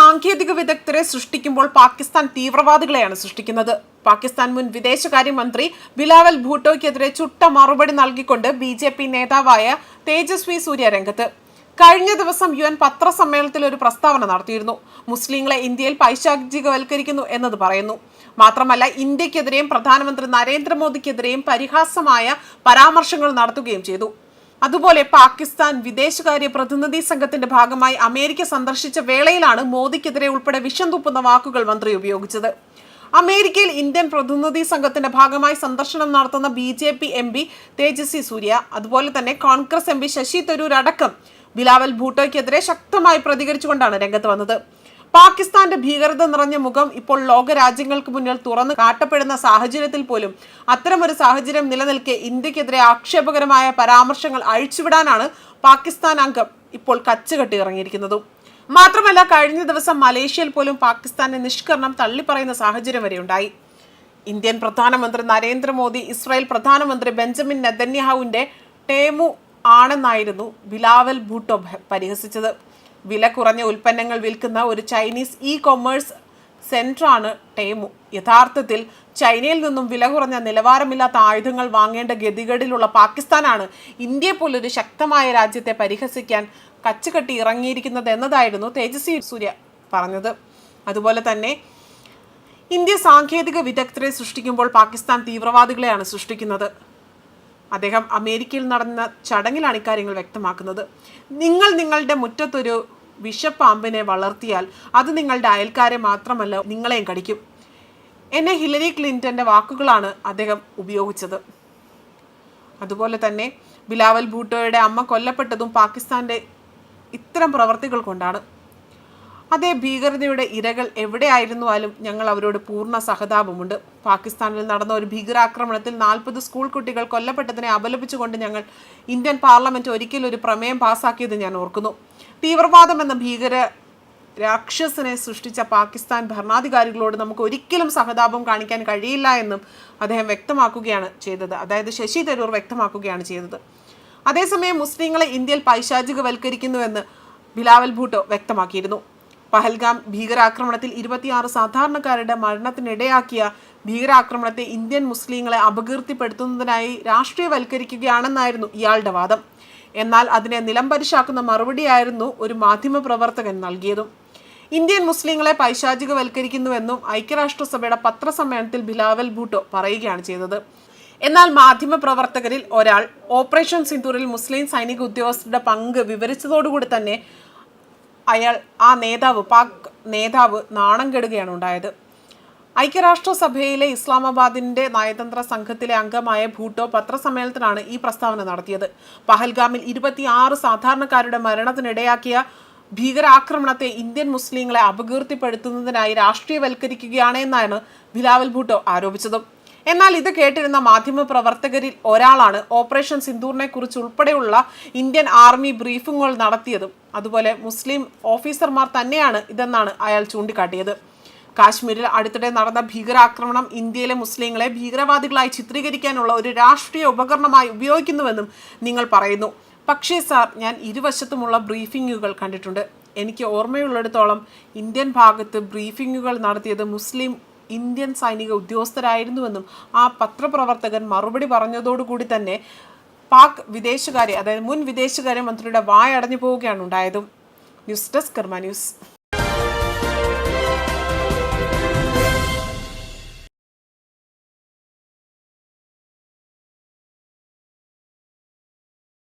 സാങ്കേതിക വിദഗ്ധരെ സൃഷ്ടിക്കുമ്പോൾ പാകിസ്ഥാൻ തീവ്രവാദികളെയാണ് സൃഷ്ടിക്കുന്നത്. പാകിസ്ഥാൻ മുൻ വിദേശകാര്യമന്ത്രി ബിലാവൽ ഭൂട്ടോയ്ക്കെതിരെ ചുട്ട മറുപടി നൽകിക്കൊണ്ട് BJP നേതാവായ തേജസ്വി സൂര്യ രംഗത്ത്. കഴിഞ്ഞ ദിവസം UN പത്രസമ്മേളനത്തിൽ ഒരു പ്രസ്താവന നടത്തിയിരുന്നു. മുസ്ലിങ്ങളെ ഇന്ത്യയിൽ പൈശാചികവൽക്കരിക്കുന്നു എന്നത് പറയുന്നു. മാത്രമല്ല, ഇന്ത്യക്കെതിരെയും പ്രധാനമന്ത്രി നരേന്ദ്രമോദിക്കെതിരെയും പരിഹാസമായ പരാമർശങ്ങൾ നടത്തുകയും ചെയ്തു. അതുപോലെ പാകിസ്ഥാൻ വിദേശകാര്യ പ്രതിനിധി സംഘത്തിന്റെ ഭാഗമായി അമേരിക്ക സന്ദർശിച്ച വേളയിലാണ് മോദിക്കെതിരെ ഉൾപ്പെടെ വിഷം തുപ്പുന്ന വാക്കുകൾ മന്ത്രി ഉപയോഗിച്ചത്. അമേരിക്കയിൽ ഇന്ത്യൻ പ്രതിനിധി സംഘത്തിന്റെ ഭാഗമായി സന്ദർശനം നടത്തുന്ന BJP MP തേജസ്വി സൂര്യ, അതുപോലെ തന്നെ കോൺഗ്രസ് MP ശശി തരൂർ അടക്കം ബിലാവൽ ഭൂട്ടോയ്ക്കെതിരെ ശക്തമായി പ്രതികരിച്ചുകൊണ്ടാണ് രംഗത്ത് വന്നത്. പാകിസ്ഥാന്റെ ഭീകരത നിറഞ്ഞ മുഖം ഇപ്പോൾ ലോക രാജ്യങ്ങൾക്ക് മുന്നിൽ തുറന്നു കാട്ടപ്പെടുന്ന സാഹചര്യത്തിൽ പോലും അത്തരമൊരു സാഹചര്യം നിലനിൽക്കെ ഇന്ത്യക്കെതിരെ ആക്ഷേപകരമായ പരാമർശങ്ങൾ അഴിച്ചുവിടാനാണ് പാകിസ്ഥാൻ അംഗം ഇപ്പോൾ കച്ചുകെട്ടി ഇറങ്ങിയിരിക്കുന്നതും. മാത്രമല്ല, കഴിഞ്ഞ ദിവസം മലേഷ്യയിൽ പോലും പാകിസ്ഥാന്റെ നിഷ്കരണം തള്ളിപ്പറയുന്ന സാഹചര്യം വരെ ഉണ്ടായി. ഇന്ത്യൻ പ്രധാനമന്ത്രി നരേന്ദ്രമോദി ഇസ്രായേൽ പ്രധാനമന്ത്രി ബെഞ്ചമിൻ നെതന്യാഹുവിന്റെ ടേമു ആണെന്നായിരുന്നു ബിലാവൽ ഭൂട്ടോ പരിഹസിച്ചത്. വില കുറഞ്ഞ ഉൽപ്പന്നങ്ങൾ വിൽക്കുന്ന ഒരു ചൈനീസ് കൊമേഴ്സ് സെന്ററാണ് ടേമു. യഥാർത്ഥത്തിൽ ചൈനയിൽ നിന്നും വില കുറഞ്ഞ നിലവാരമില്ലാത്ത ആയുധങ്ങൾ വാങ്ങേണ്ട ഗതികേടിലുള്ള പാകിസ്ഥാനാണ് ഇന്ത്യയെ പോലൊരു ശക്തമായ രാജ്യത്തെ പരിഹസിക്കാൻ കച്ചുകെട്ടി ഇറങ്ങിയിരിക്കുന്നത് എന്നതായിരുന്നു തേജസ്വി സൂര്യ പറഞ്ഞത്. അതുപോലെ തന്നെ ഇന്ത്യ സാങ്കേതിക വിദഗ്ധരെ സൃഷ്ടിക്കുമ്പോൾ പാകിസ്ഥാൻ തീവ്രവാദികളെയാണ് സൃഷ്ടിക്കുന്നത്. അദ്ദേഹം അമേരിക്കയിൽ നടന്ന ചടങ്ങിലാണ് ഇക്കാര്യങ്ങൾ വ്യക്തമാക്കുന്നത്. നിങ്ങളുടെ മുറ്റത്തൊരു വിഷപ്പാമ്പിനെ വളർത്തിയാൽ അത് നിങ്ങളുടെ അയൽക്കാരെ മാത്രമല്ല നിങ്ങളെയും കടിക്കും. എന്നെ ഹിലരി ക്ലിന്റന്റെ വാക്കുകളാണ് അദ്ദേഹം ഉപയോഗിച്ചത്. അതുപോലെ തന്നെ ബിലാവൽ ഭൂട്ടോയുടെ അമ്മ കൊല്ലപ്പെട്ടതും പാകിസ്ഥാന്റെ ഇത്തരം പ്രവർത്തികൾ കൊണ്ടാണ്. അതേ ഭീകരതയുടെ ഇരകൾ എവിടെയായിരുന്നാലും ഞങ്ങൾ അവരോട് പൂർണ്ണ സഹതാപമുണ്ട്. പാകിസ്ഥാനിൽ നടന്ന ഒരു ഭീകരാക്രമണത്തിൽ 40 സ്കൂൾ കുട്ടികൾ കൊല്ലപ്പെട്ടതിനെ അപലപിച്ചുകൊണ്ട് ഞങ്ങൾ ഇന്ത്യൻ പാർലമെന്റ് ഒരിക്കൽ ഒരു പ്രമേയം പാസാക്കിയത് ഞാൻ ഓർക്കുന്നു. തീവ്രവാദം എന്ന ഭീകര രാക്ഷസനെ സൃഷ്ടിച്ച പാകിസ്ഥാൻ ഭരണാധികാരികളോട് നമുക്ക് ഒരിക്കലും സഹതാപം കാണിക്കാൻ കഴിയില്ല എന്നും അദ്ദേഹം വ്യക്തമാക്കുകയാണ് ചെയ്തത്. അതായത് ശശി തരൂർ വ്യക്തമാക്കുകയാണ് ചെയ്തത്. അതേസമയം മുസ്ലിങ്ങളെ ഇന്ത്യയിൽ പൈശാചികവൽക്കരിക്കുന്നുവെന്ന് ബിലാവൽ ഭൂട്ടോ വ്യക്തമാക്കിയിരുന്നു. പഹൽഗാം ഭീകരാക്രമണത്തിൽ 26 സാധാരണക്കാരുടെ മരണത്തിനിടയാക്കിയ ഭീകരാക്രമണത്തെ ഇന്ത്യൻ മുസ്ലിങ്ങളെ അപകീർത്തിപ്പെടുത്തുന്നതിനായി രാഷ്ട്രീയവൽക്കരിക്കുകയാണെന്നായിരുന്നു ഇയാളുടെ വാദം. എന്നാൽ അതിനെ നിലംപരിശാക്കുന്ന മറുപടിയായിരുന്നു ഒരു മാധ്യമപ്രവർത്തകൻ നൽകിയതും. ഇന്ത്യൻ മുസ്ലിങ്ങളെ പൈശാചികവൽക്കരിക്കുന്നുവെന്നും ഐക്യരാഷ്ട്രസഭയുടെ പത്രസമ്മേളനത്തിൽ ബിലാവൽ ഭൂട്ടോ പറയുകയാണ് ചെയ്തത്. എന്നാൽ മാധ്യമപ്രവർത്തകരിൽ ഒരാൾ ഓപ്പറേഷൻ സിന്ദൂറിൽ മുസ്ലിം സൈനിക ഉദ്യോഗസ്ഥരുടെ പങ്ക് വിവരിച്ചതോടുകൂടി തന്നെ പാക് നേതാവ് നാണം കെടുകയാണ് ഉണ്ടായത്. ഐക്യരാഷ്ട്രസഭയിലെ ഇസ്ലാമാബാദിന്റെ നയതന്ത്ര സംഘത്തിലെ അംഗമായ ഭൂട്ടോ പത്രസമ്മേളനത്തിലാണ് ഈ പ്രസ്താവന നടത്തിയത്. പഹൽഗാമിൽ 26 സാധാരണക്കാരുടെ മരണത്തിനിടയാക്കിയ ഭീകരാക്രമണത്തെ ഇന്ത്യൻ മുസ്ലിങ്ങളെ അപകീർത്തിപ്പെടുത്തുന്നതിനായി രാഷ്ട്രീയവൽക്കരിക്കുകയാണ് എന്നാണ് ബിലാവൽ ഭൂട്ടോ ആരോപിച്ചത്. എന്നാൽ ഇത് കേട്ടിരുന്ന മാധ്യമപ്രവർത്തകരിൽ ഒരാളാണ് ഓപ്പറേഷൻ സിന്ദൂറിനെ കുറിച്ച് ഉൾപ്പെടെയുള്ള ഇന്ത്യൻ ആർമി ബ്രീഫിങ്ങുകൾ നടത്തിയതും. അതുപോലെ മുസ്ലിം ഓഫീസർമാർ തന്നെയാണ് ഇതെന്നാണ് അയാൾ ചൂണ്ടിക്കാട്ടിയത്. കാശ്മീരിൽ അടുത്തിടെ നടന്ന ഭീകരാക്രമണം ഇന്ത്യയിലെ മുസ്ലിങ്ങളെ ഭീകരവാദികളായി ചിത്രീകരിക്കാനുള്ള ഒരു രാഷ്ട്രീയ ഉപകരണമായി ഉപയോഗിക്കുന്നുവെന്നും നിങ്ങൾ പറയുന്നു. പക്ഷേ സാർ, ഞാൻ ഇരുവശത്തുമുള്ള ബ്രീഫിങ്ങുകൾ കണ്ടിട്ടുണ്ട്. എനിക്ക് ഓർമ്മയുള്ളിടത്തോളം ഇന്ത്യൻ ഭാഗത്ത് ബ്രീഫിങ്ങുകൾ നടത്തിയത് ഇന്ത്യൻ സൈനിക ഉദ്യോഗസ്ഥരായിരുന്നുവെന്നും ആ പത്രപ്രവർത്തകൻ മറുപടി പറഞ്ഞതോടുകൂടി തന്നെ പാക് മുൻ വിദേശകാര്യ മന്ത്രിയുടെ വായടഞ്ഞു പോവുകയാണ് ഉണ്ടായതും. ന്യൂസ് ഡെസ്ക് കർമ്മ ന്യൂസ്.